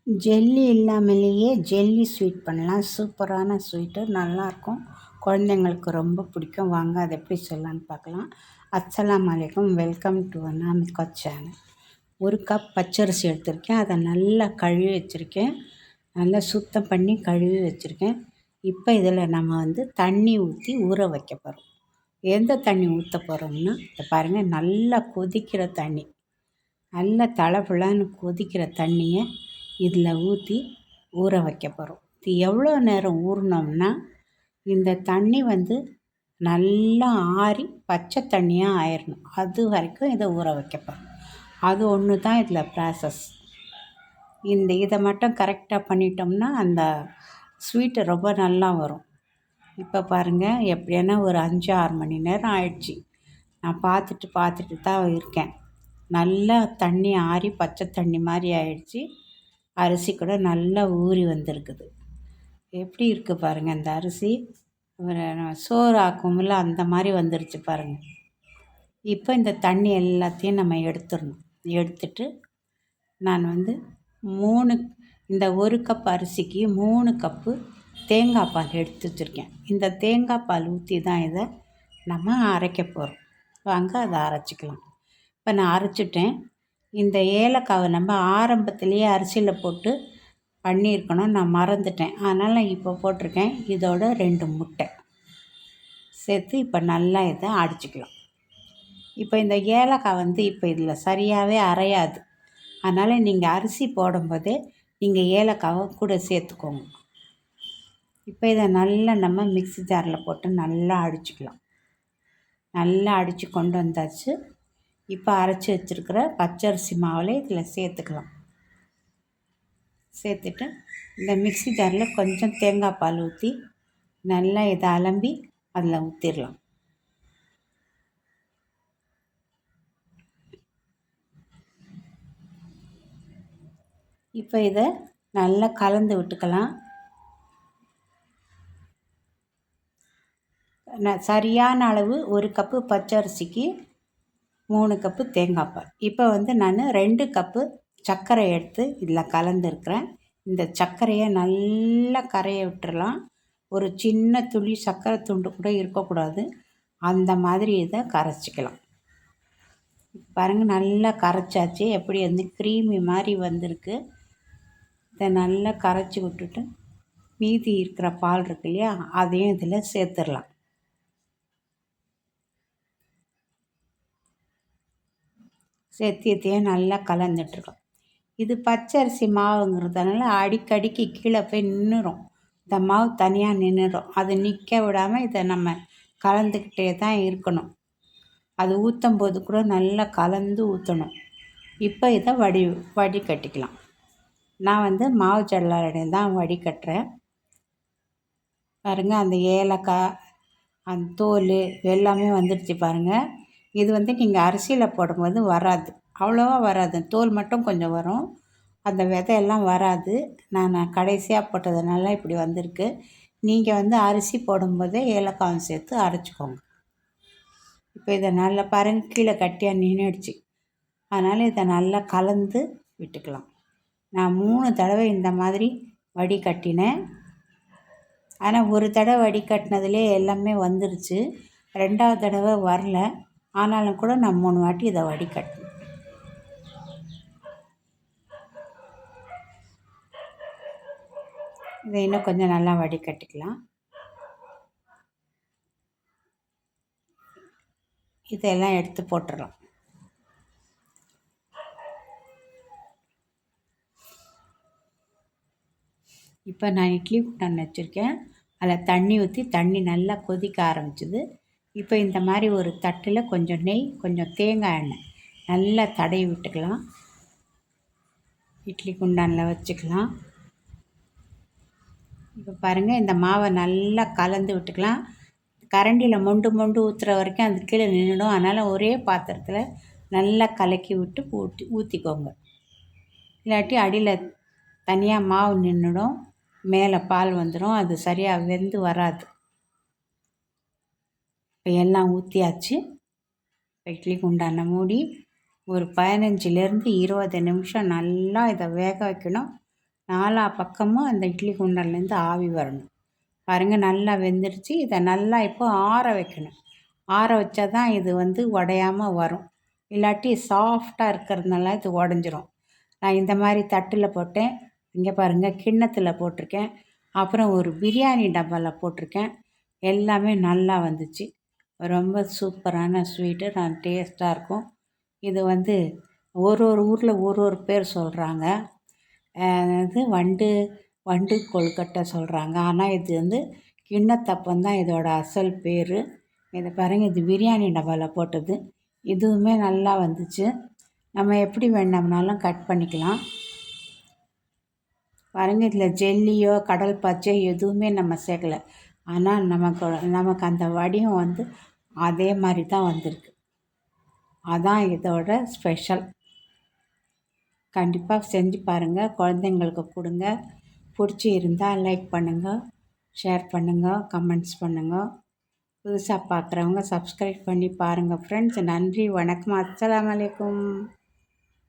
Jelly இல்லாமலேயே jelly sweet பண்ணலாம். சூப்பரான ஸ்வீட்டு, நல்லாயிருக்கும். குழந்தைங்களுக்கு ரொம்ப பிடிக்கும். வாங்க அதை எப்படி சொல்லலான்னு பார்க்கலாம். அஸ்ஸலாமு அலைக்கும். Welcome to Anamika channel. 1 cup பச்சரிசி எடுத்திருக்கேன். அதை நல்லா கழுவி வச்சுருக்கேன். நல்லா சுத்தம் பண்ணி கழுவி வச்சுருக்கேன். இப்போ இதில் நம்ம தண்ணி ஊற்றி ஊற வைக்க போகிறோம். எந்த தண்ணி ஊற்ற போகிறோம்னா, இதை பாருங்கள், நல்லா கொதிக்கிற தண்ணி, நல்லா தளபுளன்னு கொதிக்கிற தண்ணியை இதில் ஊற்றி ஊற வைக்க போகிறோம். இது எவ்வளோ நேரம் ஊறினோம்னா, இந்த தண்ணி நல்லா ஆறி பச்சை தண்ணியாக ஆயிடணும். அது வரைக்கும் இதை ஊற வைக்க போகிறோம். அது ஒன்று தான் இதில் ப்ராசஸ். இதை மட்டும் கரெக்டாக பண்ணிட்டோம்னா அந்த ஸ்வீட்டு ரொம்ப நல்லா வரும். இப்போ பாருங்கள், எப்படின்னா ஒரு 5-6 மணி நேரம் ஆயிடுச்சு. நான் பார்த்துட்டு தான் இருக்கேன். நல்லா தண்ணி ஆறி பச்சை தண்ணி மாதிரி ஆயிடுச்சு. அரிசி கூட நல்லா ஊறி வந்திருக்குது. எப்படி இருக்குது பாருங்கள், இந்த அரிசி சோறு ஆக்கும்ல அந்த மாதிரி வந்துருச்சு பாருங்கள். இப்போ இந்த தண்ணி எல்லாத்தையும் நம்ம எடுத்துடணும். எடுத்துட்டு நான் 3 இந்த 1 கப் அரிசிக்கு 3 கப்பு தேங்காய் பால் எடுத்து வச்சுருக்கேன். இந்த தேங்காய் பால் ஊற்றி தான் இதை நம்ம அரைக்க போகிறோம். வாங்க அதை அரைச்சிக்கலாம். இப்போ நான் அரைச்சிட்டேன். இந்த ஏலக்காவை நம்ம ஆரம்பத்துலேயே அரிசியில் போட்டு பண்ணியிருக்கணும், நான் மறந்துட்டேன். அதனால் இப்போ போட்டிருக்கேன். இதோட 2 முட்டை சேர்த்து இப்போ நல்லா இதை அடிச்சுக்கலாம். இப்போ இந்த ஏலக்காய் இப்போ இதில் சரியாகவே அரையாது. அதனால் நீங்கள் அரிசி போடும்போதே நீங்கள் ஏலக்காவை கூட சேர்த்துக்கோங்க. இப்போ இதை நல்லா நம்ம மிக்ஸி ஜாரில் போட்டு நல்லா அடிச்சுக்கலாம். நல்லா அடித்து கொண்டு வந்தாச்சு. இப்போ அரைச்சி வச்சுருக்கிற பச்சரிசி மாவில் இதில் சேர்த்துக்கலாம். சேர்த்துட்டு இந்த மிக்ஸி ஜாரில் கொஞ்சம் தேங்காய் பால் ஊற்றி நல்லா இதை அலம்பி அதில் ஊற்றிடலாம். இப்போ இதை நல்லா கலந்து விட்டுக்கலாம். சரியான அளவு 1 கப்பு பச்சரிசிக்கு 3 கப்பு தேங்காய் பால். இப்போ நான் 2 கப்பு சர்க்கரை எடுத்து இதில் கலந்துருக்கிறேன். இந்த சர்க்கரையை நல்லா கரைய விட்டுறலாம். ஒரு சின்ன துளி சர்க்கரை துண்டு கூட இருக்கக்கூடாது. அந்த மாதிரி இதை கரைச்சிக்கலாம். பாருங்கள், நல்லா கரைச்சாச்சு. எப்படி க்ரீமி மாதிரி வந்திருக்கு. இதை நல்லா கரைச்சி விட்டுட்டு மீதி இருக்கிற பால் இருக்கு இல்லையா, அதையும் இதில் சேர்த்துடலாம். சேர்த்தியத்தையும் நல்லா கலந்துட்டுருக்கோம். இது பச்சரிசி மாவுங்கிறதுனால அடிக்கடிக்கு கீழே போய் நின்றுடும். இந்த மாவு தனியாக நின்றுடும். அது நிற்க விடாமல் இதை நம்ம கலந்துக்கிட்டே தான் இருக்கணும். அது ஊற்றும் போது கூட நல்லா கலந்து ஊற்றணும். இப்போ இதை வடிகட்டிக்கலாம். நான் மாவு சல்லடையில் தான் வடிகட்டுறேன். பாருங்கள், அந்த ஏலக்காய், அந்த தோல் எல்லாமே வந்துடுச்சு பாருங்கள். இது நீங்கள் அரிசியில் போடும்போது வராது, அவ்வளோவா வராது. தோல் மட்டும் கொஞ்சம் வரும், அந்த விதையெல்லாம் வராது. நான் கடைசியாக போட்டதுனால இப்படி வந்திருக்கு. நீங்கள் அரிசி போடும்போதே ஏலக்காயும் சேர்த்து அரைச்சிக்கோங்க. இப்போ இதை நல்லா பாருங்கள், கீழே கட்டியாக நின்றுடுச்சு. அதனால் இதை நல்லா கலந்து விட்டுக்கலாம். நான் 3 தடவை இந்த மாதிரி வடிகட்டினேன். ஆனால் ஒரு தடவை வடிகட்டினதுலே எல்லாமே வந்துருச்சு. 2வது தடவை வரல. ஆனாலும் கூட நான் 3 வாட்டி இதை வடிகட்டினேன். இதை இன்னும் கொஞ்சம் நல்லா வடிகட்டிக்கலாம். இதெல்லாம் எடுத்து போட்டுடலாம். இப்போ நான் இட்லி குண்டான் வச்சுருக்கேன். அதில் தண்ணி ஊற்றி தண்ணி நல்லா கொதிக்க ஆரம்பிச்சிது. இப்போ இந்த மாதிரி ஒரு தட்டில் கொஞ்சம் நெய், கொஞ்சம் தேங்காய் எண்ணெய் நல்லா தடவி விட்டுக்கலாம். இட்லி குண்டானில் வச்சுக்கலாம். இப்போ பாருங்கள், இந்த மாவை நல்லா கலந்து விட்டுக்கலாம். கரண்டியில் மொண்டு ஊற்றுற வரைக்கும் அது கீழே நின்றுடும். அதனால் ஒரே பாத்திரத்தில் நல்லா கலக்கி விட்டு ஊற்றிக்கோங்க. இல்லாட்டி அடியில் தனியாக மாவு நின்றுடும், மேலே பால் வந்துடும், அது சரியாக வெந்து வராது. இப்போ எல்லாம் ஊற்றியாச்சு. இட்லி குண்டானை மூடி ஒரு 15லேருந்து 20 நிமிஷம் நல்லா இதை வேக வைக்கணும். நாலா பக்கமும் அந்த இட்லி குண்டன்லேருந்து ஆவி வரணும். பாருங்கள், நல்லா வெந்துருச்சு. இதை நல்லா இப்போ ஆற வைக்கணும். ஆற வச்சா தான் இது உடையாமல் வரும். இல்லாட்டி சாஃப்டாக இருக்கிறதுனால இது உடஞ்சிரும். நான் இந்த மாதிரி தட்டில் போட்டேன். இங்கே பாருங்கள், கிண்ணத்தில் போட்டிருக்கேன். அப்புறம் ஒரு பிரியாணி டப்பாவில் போட்டிருக்கேன். எல்லாமே நல்லா வந்துச்சு. ரொம்ப சூப்பரான ஸ்வீட்டு, நான் டேஸ்ட்டாக இருக்கும். இது ஒரு ஒரு ஊரில் ஒரு ஒரு பேர் சொல்கிறாங்க. இது வண்டு கொழுக்கட்டை சொல்கிறாங்க. ஆனால் இது கிண்ணத்தப்பம் தான் இதோட அசல் பேர். இதை பாருங்கள், இது பிரியாணி டப்பாவில் போட்டது. இதுவுமே நல்லா வந்துச்சு. நம்ம எப்படி வேணும்னாலும் கட் பண்ணிக்கலாம். பாருங்கள், இதில் ஜெல்லியோ கடல் பாச்சோ எதுவுமே நம்ம சேர்க்கலை. ஆனால் நமக்கு அந்த வடிவம் அதே மாதிரி தான் வந்திருக்கு. அதான் இதோட ஸ்பெஷல். கண்டிப்பாக செஞ்சு பாருங்கள், குழந்தைங்களுக்கு கொடுங்க. பிடிச்சி இருந்தால் லைக் பண்ணுங்கள், ஷேர் பண்ணுங்கள், கமெண்ட்ஸ் பண்ணுங்கள். புதுசாக பார்க்குறவங்க சப்ஸ்கிரைப் பண்ணி பாருங்கள் ஃப்ரெண்ட்ஸ். நன்றி, வணக்கம், அஸ்ஸலாமு அலைக்கும்.